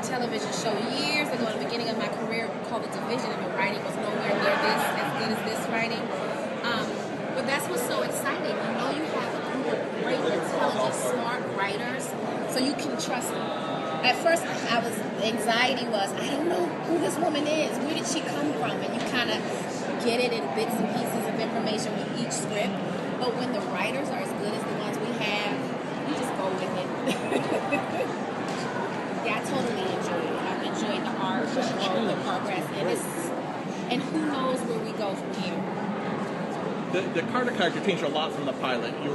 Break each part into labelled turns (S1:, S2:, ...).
S1: television show years ago at the beginning of my career called The Division, and the writing was nowhere near this, as good as this writing. But that's what's so exciting. You know you have a group of great, intelligent, smart writers, so you can trust them. At first, anxiety was, I don't know who this woman is. Where did she come from? And you kind of get it in bits and pieces of information with each script. But when the writers are as good as the ones we have, you just go with it. Yeah, I totally enjoy it. I've enjoyed the art, the growth, the progress, and who knows where we go from here.
S2: The Carter character changed a lot from the pilot. It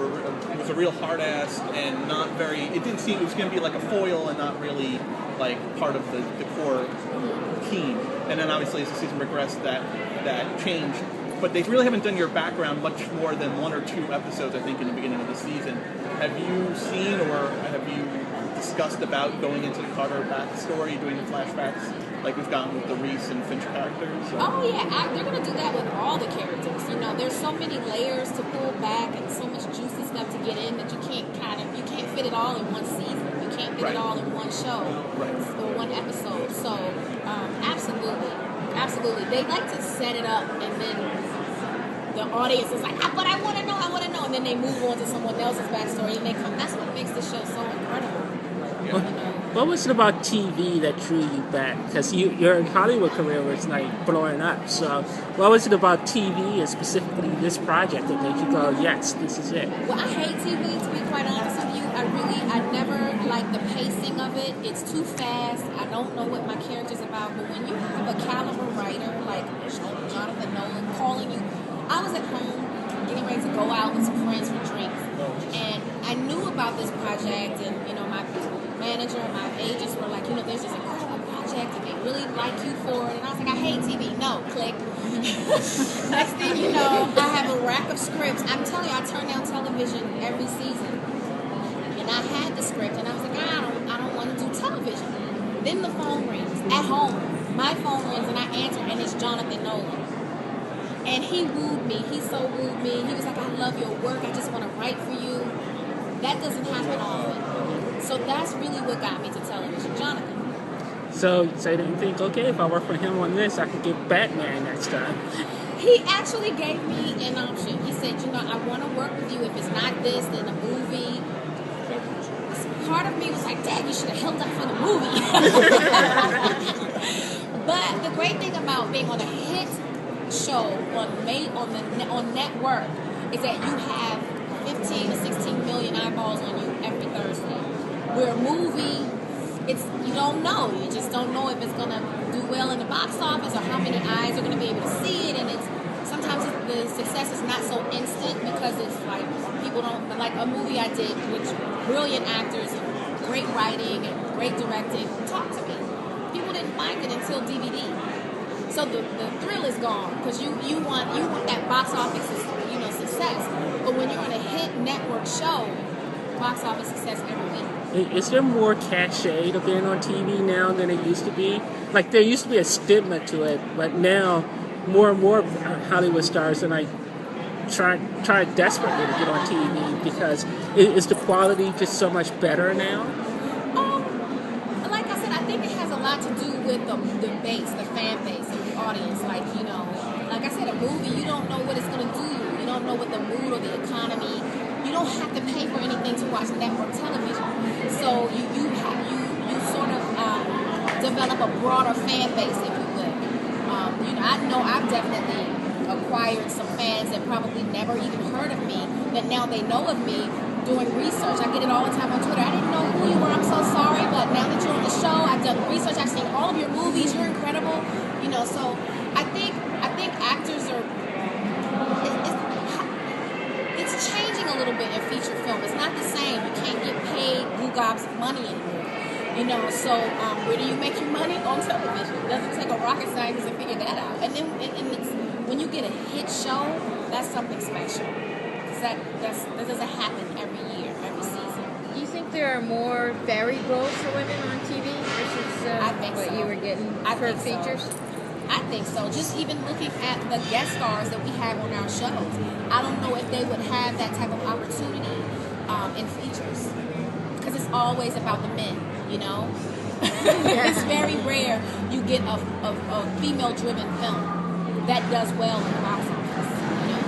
S2: was a real hard ass and not very. It didn't seem it was going to be like a foil and not really like part of the core team. And then obviously as the season progressed, that changed. But they really haven't done your background much more than 1 or 2 episodes, I think, in the beginning of the season. Have you seen or have you discussed about going into the Carter backstory, doing the flashbacks, like we've gotten with the Reese and Finch characters? Or?
S1: Oh yeah, they're gonna do that with all the characters. You know, there's so many layers to pull back and so much juicy stuff to get in that you can't fit it all in one season. You can't fit it all in one show or one episode. So absolutely, they like to set it up and then the audience is like, but I want to know, and then they move on to someone else's backstory and they come. That's what makes the show so incredible.
S3: Yeah. What was it about TV that drew you back? Because your Hollywood career was like blowing up. So what was it about TV and specifically this project that made you go, yes, this is it?
S1: Well, I hate TV, to be quite honest with you. I never like the pacing of it. It's too fast. I don't know what my character's about. But when you have a caliber writer like Jonathan Nolan calling you, I was at home getting ready to go out with some friends for drinks. And I knew about this project, and my manager and my agents were like, there's this incredible project and they really like you for it. And I was like, I hate TV. No, click. Next thing you know, I have a rack of scripts. I'm telling you, I turn down television every season. And I had the script and I was like, I don't want to do television. Then the phone rings at home. My phone rings and I answer and it's Jonathan Nolan. And he wooed me. He so wooed me. He was like, I love your work. I just want to write for you. That doesn't happen often. So that's really what got me to television, Jonathan.
S3: So you didn't think, okay, if I work for him on this, I could get Batman next time.
S1: He actually gave me an option. He said, I want to work with you. If it's not this, then a movie. Part of me was like, Dad, you should have held up for the movie. But the great thing about being on a hit show on network is that you have 15 to 16 million eyeballs on you every Thursday. Where a movie, you don't know. You just don't know if it's gonna do well in the box office or how many eyes are gonna be able to see it. And sometimes the success is not so instant because it's like people don't like a movie I did, which brilliant actors, great writing and great directing. Talk to me. People didn't find it until DVD. So the thrill is gone because you want that box office success. But when you're on a hit network show, box office success every week.
S3: Is there more cachet to being on TV now than it used to be? Like there used to be a stigma to it, but now more and more Hollywood stars and I try desperately to get on TV because is the quality just so much better now?
S1: Like I said, I think it has a lot to do with the base, the fan base, and the audience. Like I said, a movie, you don't know what it's going to do. You don't know what the mood or the economy. You don't have to pay for anything to watch network television. So you sort of develop a broader fan base, if you will. I know I've definitely acquired some fans that probably never even heard of me, that now they know of me doing research. I get it all the time on Twitter. I didn't know who you were. I'm so sorry, but now that you're on the show, I've done research. I've seen all of your movies. You're incredible. So I think actors are. It's changing a little bit in feature film. It's not the same. You can't get paid blue gobs of money anymore. So where do you make your money? On television. It doesn't take a rocket scientist to figure that out. And then it's, when you get a hit show, that's something special. That doesn't happen every year, every season.
S4: Do you think there are more varied roles for women on TV versus what you were getting for features?
S1: So. I think so. Just even looking at the guest stars that we have on our shows, I don't know if they would have that type of opportunity in features. Because it's always about the men,
S4: Yeah.
S1: It's very rare you get a female-driven film that does well in the box office. You know?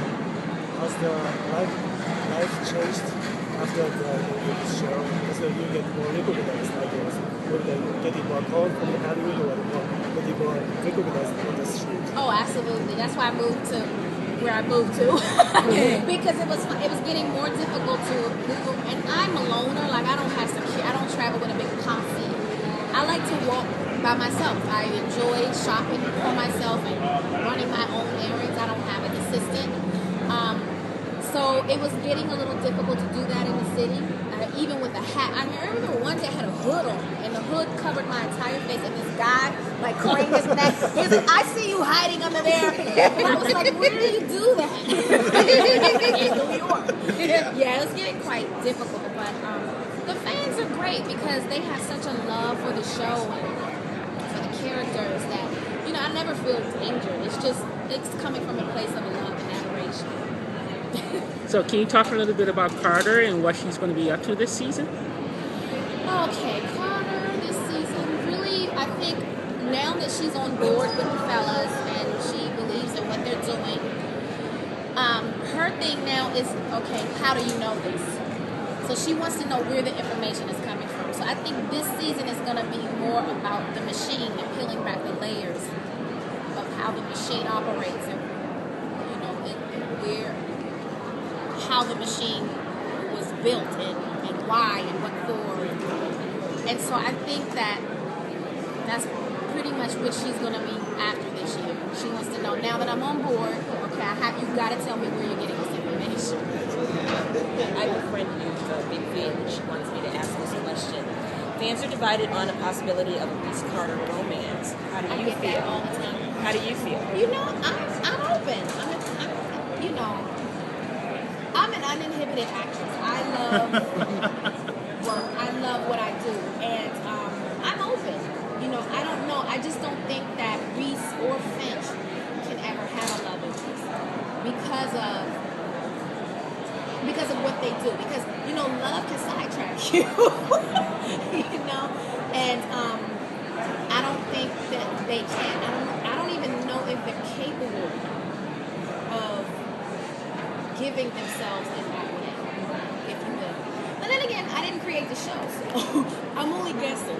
S5: Has the life changed after the show? So you get more recognized, I guess. With getting more called from the Hollywood or getting more recognized on the street.
S1: Oh, absolutely. That's why I moved to where I moved to because it was getting more difficult to move. And I'm a loner. Like I don't travel with a big posse. I like to walk by myself. I enjoy shopping for myself and running my own errands. I don't have an assistant. So it was getting a little difficult to do that in the city. Even with the hat. I remember one day I had a hood on, and the hood covered my entire face, and this guy, like, craned his neck. He was like, I see you hiding under there. And I was like, when do you do that? In New York. Yeah, it was getting quite difficult, but the fans are great because they have such a love for the show and for the characters that, you know, I never feel injured. It's coming from a place of love and adoration.
S3: So can you talk a little bit about Carter and what she's going to be up to this season?
S1: Okay, Carter this season, really, I think now that she's on board with the fellas and she believes in what they're doing, her thing now is, okay, how do you know this? So she wants to know where the information is coming from. So I think this season is going to be more about the machine and peeling back the layers of how the machine operates and, you know, and how the machine was built and why and what for. And so I think that's pretty much what she's going to be after this year. She wants to know, now that I'm on board, okay, you've got to tell me where you're getting this information.
S6: I have a friend who's a big fan, and she wants me to ask this question. Fans are divided on a possibility of a Reese Carter romance. How do you feel?
S1: That all the time.
S6: How do you feel?
S1: You know, I'm open. I'm an uninhibited actress. I love work. I love what I do. And I'm open. You know, I don't know. I just don't think that Reese or Finch can ever have a love interest because of what they do. Because, you know, love can sidetrack you. You know? And I don't think that they can. I don't even know if they're capable of giving themselves in that way, if you will. But then again, I didn't create the show, so I'm only guessing.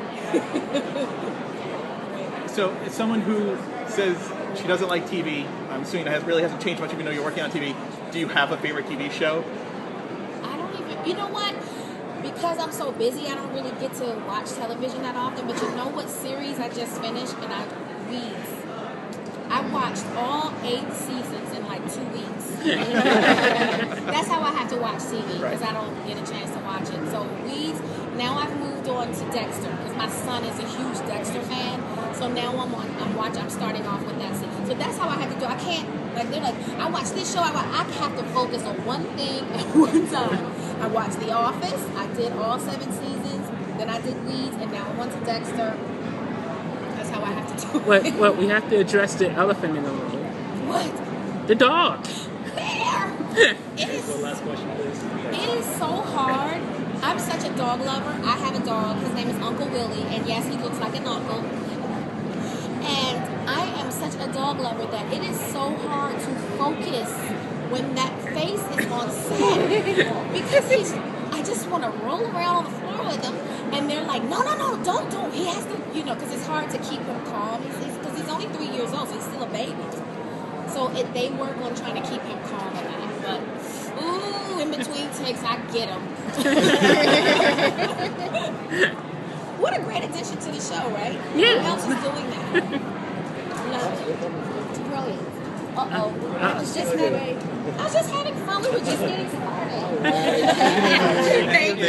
S2: So, as someone who says she doesn't like TV, I'm assuming it really hasn't changed much even though you're working on TV, do you have a favorite TV show?
S1: I don't even, you know what? Because I'm so busy, I don't really get to watch television that often, but you know what series I just finished? And Weeds. I watched all 8 seasons in like 2 weeks. That's how I have to watch TV because I don't get a chance to watch it. So Weeds. Now I've moved on to Dexter because my son is a huge Dexter fan. So now I'm starting off with that season. So that's how I have to do. I can't they're like I watch this show. I have to focus on one thing at one time. I watched The Office. I did all 7 seasons. Then I did Weeds, and now I'm on to Dexter. That's how I have to do it.
S3: Well, we have to address the elephant in the room.
S1: What?
S3: The dog.
S1: There. It is so hard. I'm such a dog lover. I have a dog. His name is Uncle Willie, and yes, he looks like an uncle. And I am such a dog lover that it is so hard to focus when that face is on set because I just want to roll around on the floor with him, and they're like, no, don't. He has to, you know, because it's hard to keep him calm because he's only 3 years old, so he's still a baby. So they work on trying to keep him calm and that, but in between takes, I get him. What a great addition to the show, right?
S3: Yeah.
S1: Who else is doing that? Love it. It's brilliant. Uh-oh. I was just having fun. We were just getting started. Thank you.